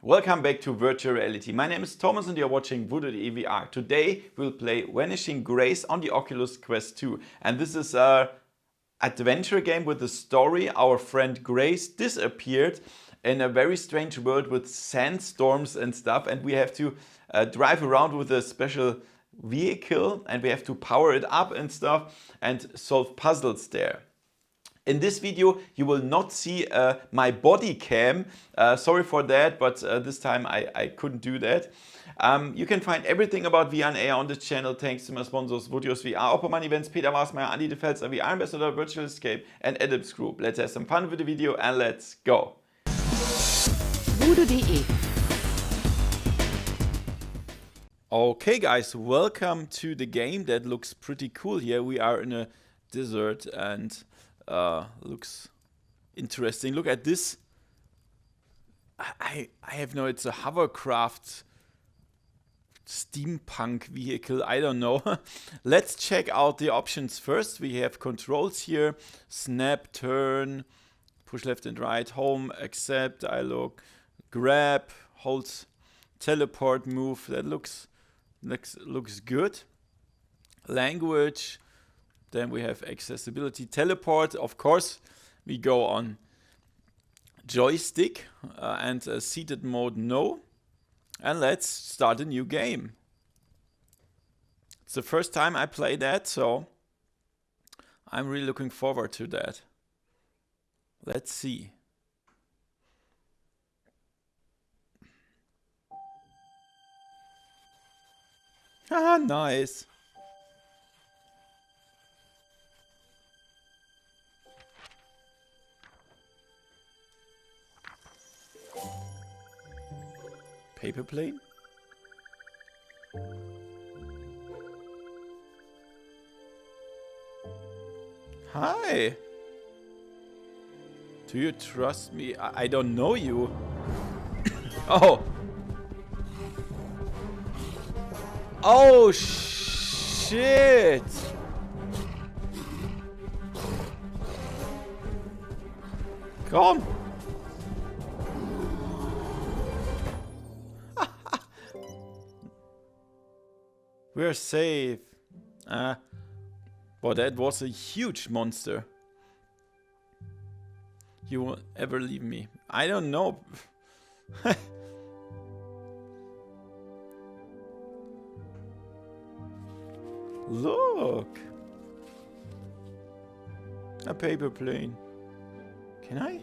Welcome back to Virtual Reality. My name is Thomas and you're watching VoodooDE VR. Today we'll play Vanishing Grace on the Oculus Quest 2. And this is an adventure game with a story. Our friend Grace disappeared in a very strange world with sandstorms and stuff. And we have to drive around with a special vehicle and we have to power it up and stuff and solve puzzles there. In this video, you will not see my body cam. Sorry for that, but this time I couldn't do that. You can find everything about VR and AR on this channel thanks to my sponsors Voodoos VR, Oppermann Events, Peter Wasmeyer, Andy DeFels, VR Ambassador, Virtual Escape and Adams Group. Let's have some fun with the video and let's go. VoodooDE. Okay guys, welcome to the game. That looks pretty cool here. We are in a desert and looks interesting. Look at this. I have no, it's a hovercraft steampunk vehicle. I don't know. Let's check out the options first. We have controls here. Snap, turn, push left and right, home, accept, I look, grab, hold, teleport, move. That looks good. Language. Then we have accessibility, teleport. Of course, we go on joystick and seated mode, no. And let's start a new game. It's the first time I play that, so I'm really looking forward to that. Let's see. Ah, nice. Paper plane? Hi! Do you trust me? I don't know you. Oh! Oh shit! Come! We're safe. Well, that was a huge monster. You won't ever leave me. I don't know. Look. A paper plane. Can I?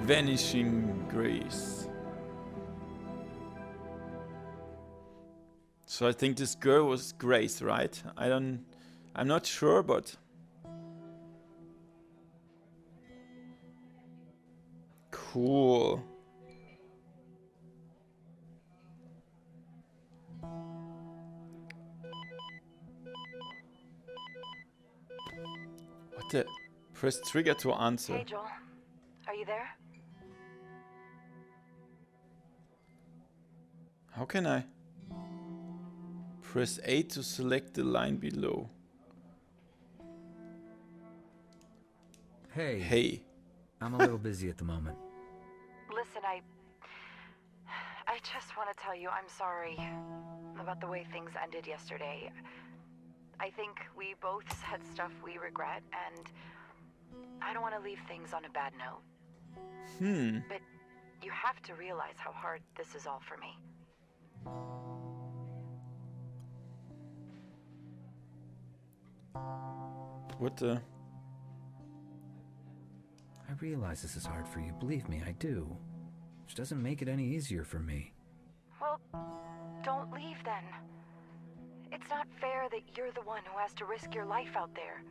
Vanishing Grace. So I think this girl was Grace, right? I'm not sure, but cool. What the? Press trigger to answer. Hey Joel, are you there? How can I? Press A to select the line below. Hey. Hey. I'm a little busy at the moment. Listen, I just want to tell you I'm sorry about the way things ended yesterday. I think we both said stuff we regret, and I don't want to leave things on a bad note. But you have to realize how hard this is all for me. What the? I realize this is hard for you. Believe me, I do. Which doesn't make it any easier for me. Well, don't leave then. It's not fair that you're the one who has to risk your life out there.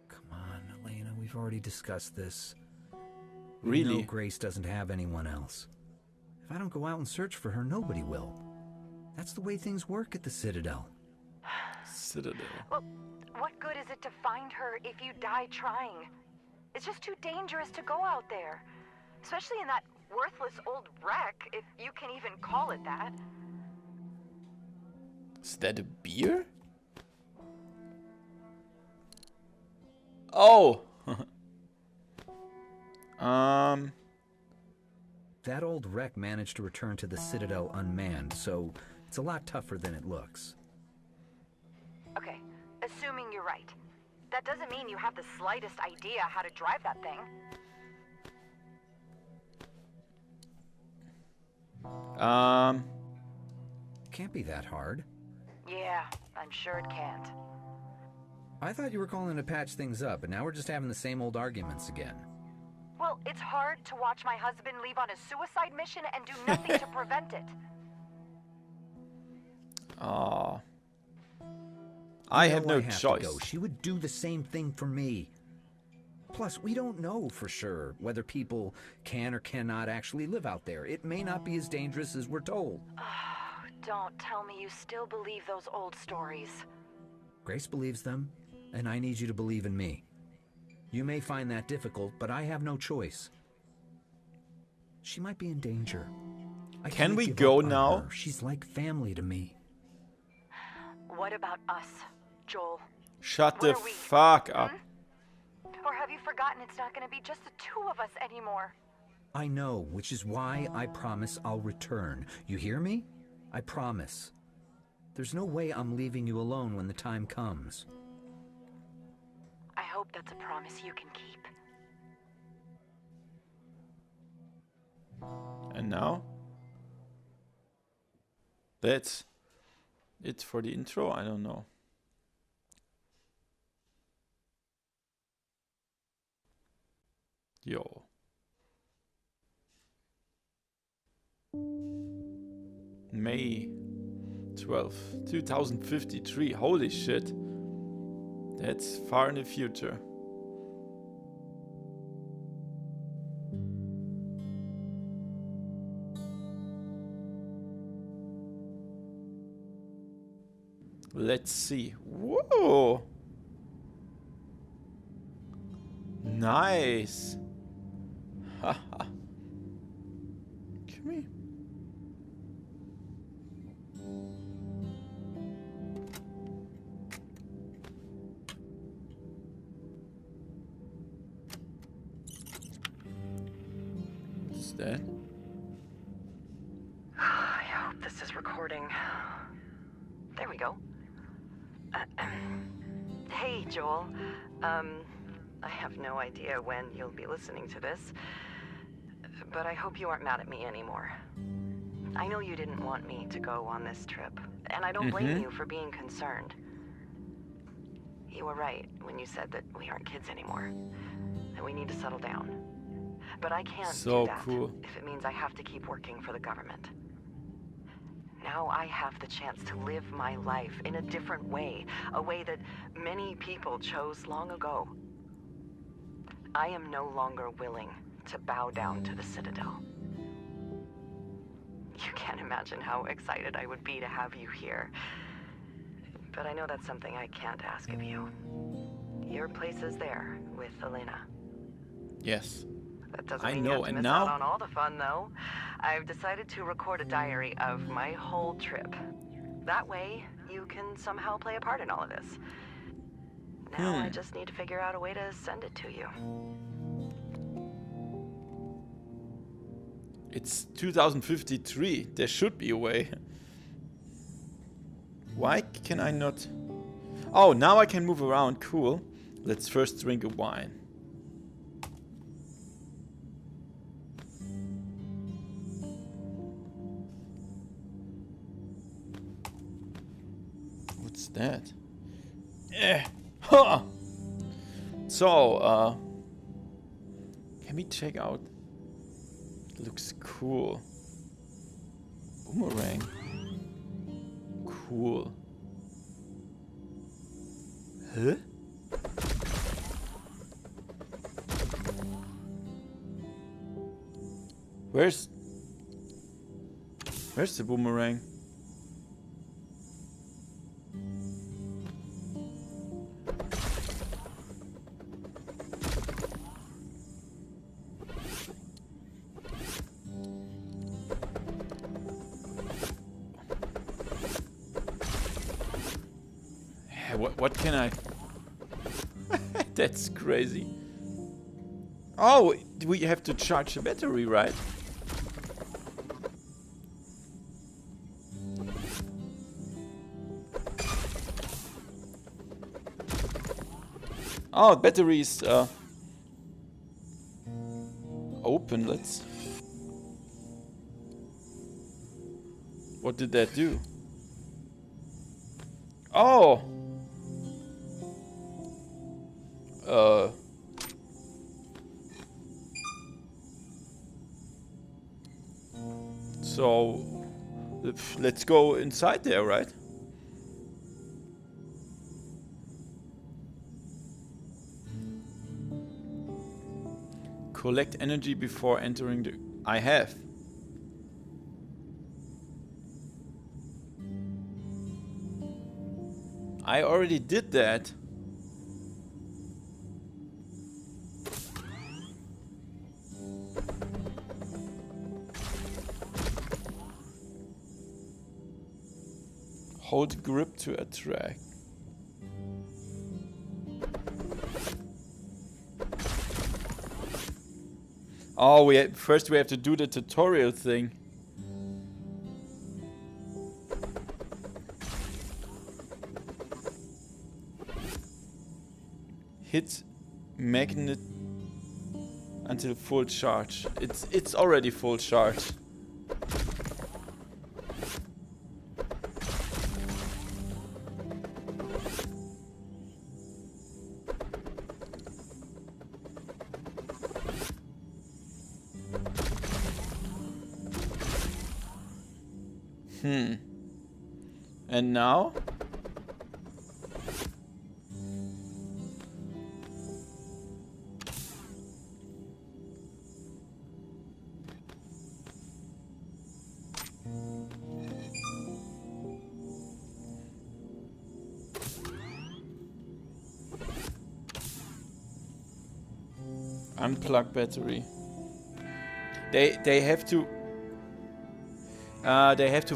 Come on, Elena, we've already discussed this. Really? You know Grace doesn't have anyone else. If I don't go out and search for her, nobody will. That's the way things work at the Citadel. Citadel. Well, what good is it to find her if you die trying? It's just too dangerous to go out there. Especially in that worthless old wreck, if you can even call it that. Is that a beer? Oh! That old wreck managed to return to the Citadel unmanned, so it's a lot tougher than it looks. Okay, assuming you're right. That doesn't mean you have the slightest idea how to drive that thing. Can't be that hard. Yeah, I'm sure it can't. I thought you were calling to patch things up, but now we're just having the same old arguments again. Well, it's hard to watch my husband leave on a suicide mission and do nothing to prevent it. Oh. I have no choice. To go. She would do the same thing for me. Plus, we don't know for sure whether people can or cannot actually live out there. It may not be as dangerous as we're told. Don't tell me you still believe those old stories. Grace believes them, and I need you to believe in me. You may find that difficult, but I have no choice. She might be in danger. Can we go now? She's like family to me. What about us, Joel? Shut the fuck up. Or have you forgotten it's not going to be just the two of us anymore? I know, which is why I promise I'll return. You hear me? I promise. There's no way I'm leaving you alone when the time comes. I hope that's a promise you can keep. And now? That's it for the intro? I don't know. Yo. May 12th, 2053. Holy shit. That's far in the future. Let's see. Whoa! Nice! Haha. Come here. What's that? I hope this is recording. There we go. Hey, Joel. I have no idea when you'll be listening to this, but I hope you aren't mad at me anymore. I know you didn't want me to go on this trip, and I don't blame you for being concerned. You were right when you said that we aren't kids anymore, and we need to settle down. But I can't do that if it means I have to keep working for the government. Now I have the chance to live my life in a different way, a way that many people chose long ago. I am no longer willing to bow down to the Citadel. You can't imagine how excited I would be to have you here. But I know that's something I can't ask of you. Your place is there with Elena. Yes. That doesn't mean you have to miss out on all the fun, though. I've decided to record a diary of my whole trip. That way, you can somehow play a part in all of this. Now I just need to figure out a way to send it to you. It's 2053. There should be a way. Why can I not? Oh, now I can move around. Cool. Let's first drink a wine. What's that? Huh. So, can we check out? It looks cool. Boomerang. Cool. Huh? Where's the boomerang? What can I... That's crazy. Oh, we have to charge the battery, right? Oh, battery is open. Let's... What did that do? Oh! So... Let's go inside there, right? Collect energy before entering the... I have. I already did that. Hold grip to attract. Oh, first we have to do the tutorial thing. Hit magnet until full charge. It's already full charge. And now? Unplug battery. They have to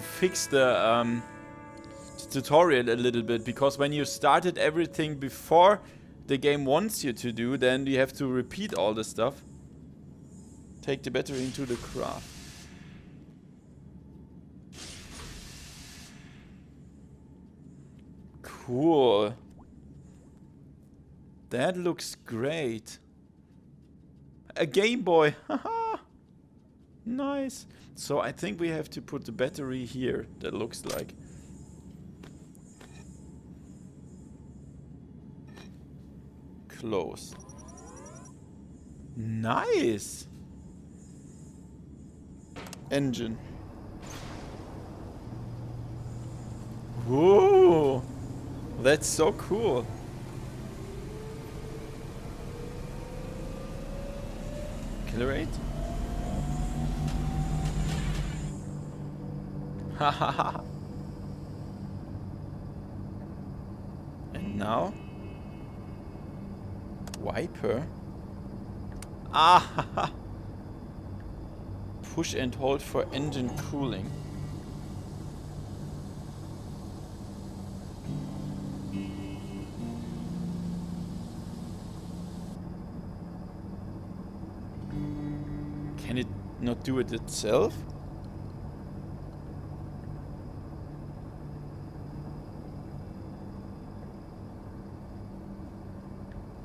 fix the tutorial a little bit, because when you started everything before the game wants you to do, then you have to repeat all the stuff. Take the battery into the craft. Cool. That looks great. A Game Boy. Haha. Nice. So I think we have to put the battery here. That looks like. Close. Nice. Engine. Whoa. That's so cool. Accelerate. Hahaha. And now wiper. Ah. Push and hold for engine cooling. Can it not do it itself?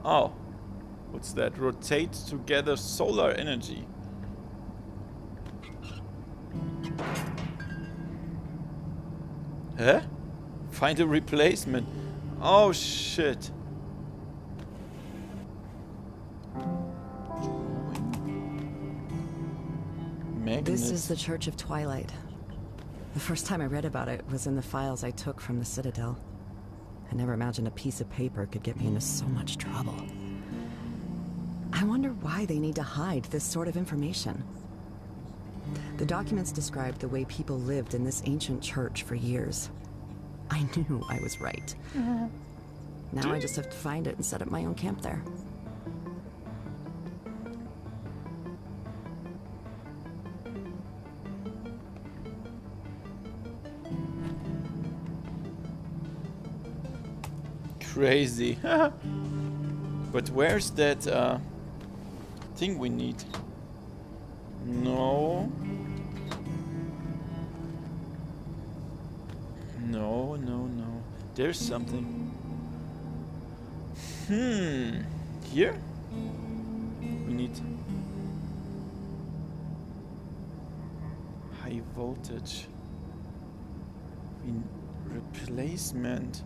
Oh, what's that? Rotate to gather solar energy. Huh? Find a replacement. Oh shit. Magnets. This is the Church of Twilight. The first time I read about it was in the files I took from the Citadel. I never imagined a piece of paper could get me into so much trouble. I wonder why they need to hide this sort of information. The documents described the way people lived in this ancient church for years. I knew I was right. Now I just have to find it and set up my own camp there. Crazy. But where's that thing we need? No. No, no, no. There's something. Here? We need high voltage. Replacement.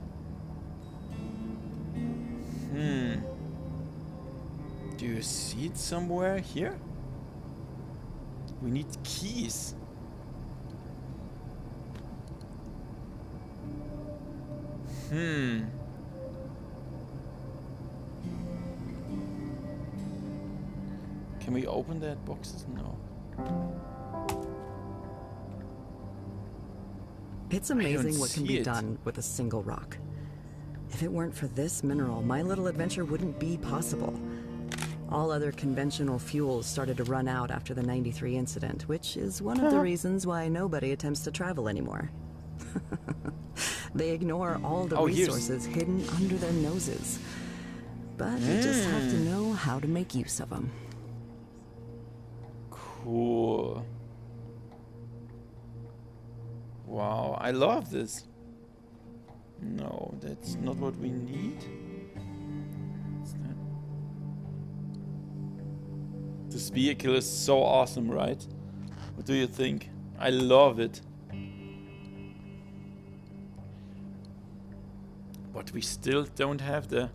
Do you see it somewhere here? We need keys. Can we open that boxes? No. It's amazing what can be done with a single rock. If it weren't for this mineral, my little adventure wouldn't be possible. All other conventional fuels started to run out after the '93 incident, which is one of the reasons why nobody attempts to travel anymore. They ignore all the resources hidden under their noses. But you just have to know how to make use of them. Cool. Wow, I love this. No, that's not what we need. What's that? This vehicle is so awesome, right? What do you think? I love it. But we still don't have the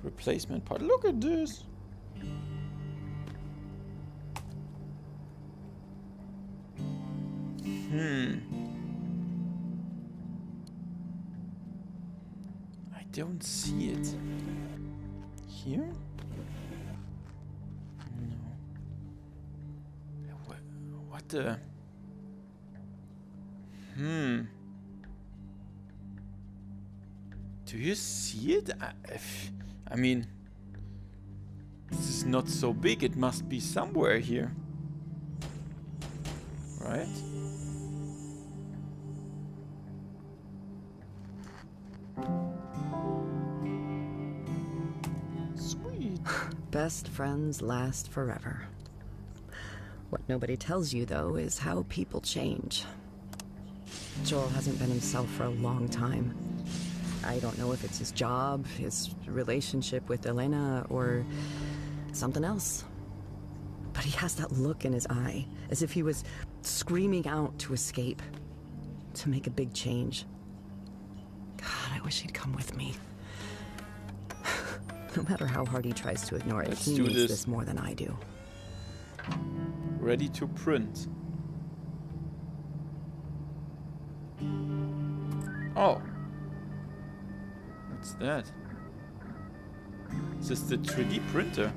replacement part. Look at this. I don't see it. Here? No. What the? Do you see it? I mean, this is not so big. It must be somewhere here. Right? Sweet. Best friends last forever. What nobody tells you, though, is how people change. Joel hasn't been himself for a long time. I don't know if it's his job, his relationship with Elena, or something else. But he has that look in his eye, as if he was screaming out to escape, to make a big change. God, I wish he'd come with me. No matter how hard he tries to ignore it, he needs this more than I do. Ready to print. Oh. What's that? Is this the 3D printer?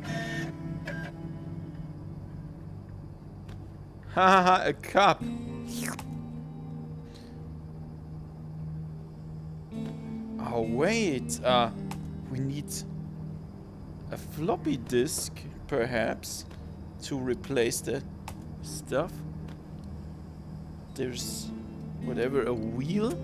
Haha, a cup. Oh wait, we need a floppy disk, perhaps, to replace that stuff. There's whatever, a wheel.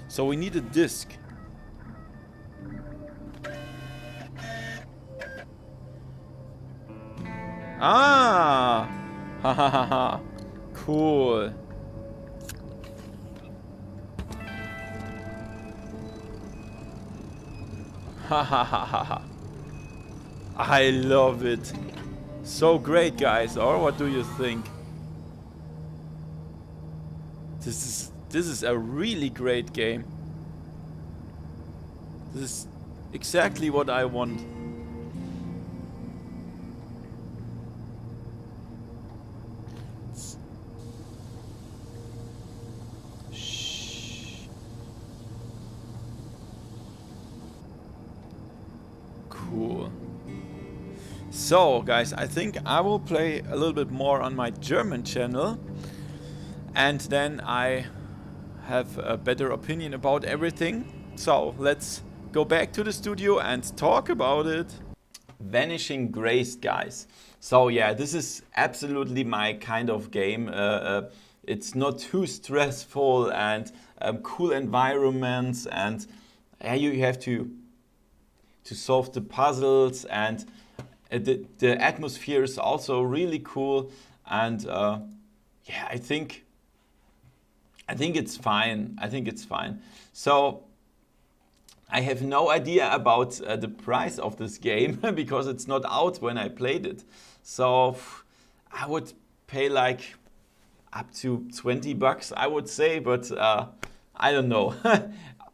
So we need a disk. Ah! Ha ha ha ha. Cool. Ha ha ha ha ha. I love it. So great, guys. Or what do you think? This is a really great game. This is exactly what I want. Shh. Cool. So, guys, I think I will play a little bit more on my German channel, and then I have a better opinion about everything. So let's go back to the studio and talk about it. Vanishing Grace, guys. So yeah, this is absolutely my kind of game. It's not too stressful and cool environments, and you have to solve the puzzles, and the atmosphere is also really cool. And yeah, I think it's fine. I think it's fine. So I have no idea about the price of this game because it's not out when I played it. So I would pay like up to 20 bucks, I would say, but I don't know.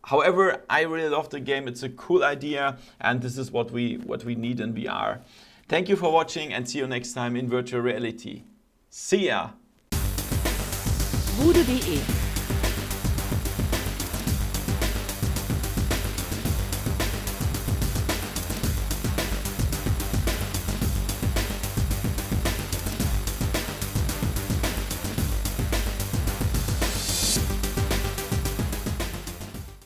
However, I really love the game. It's a cool idea, and this is what we need in VR. Thank you for watching, and see you next time in virtual reality. See ya! VoodooDE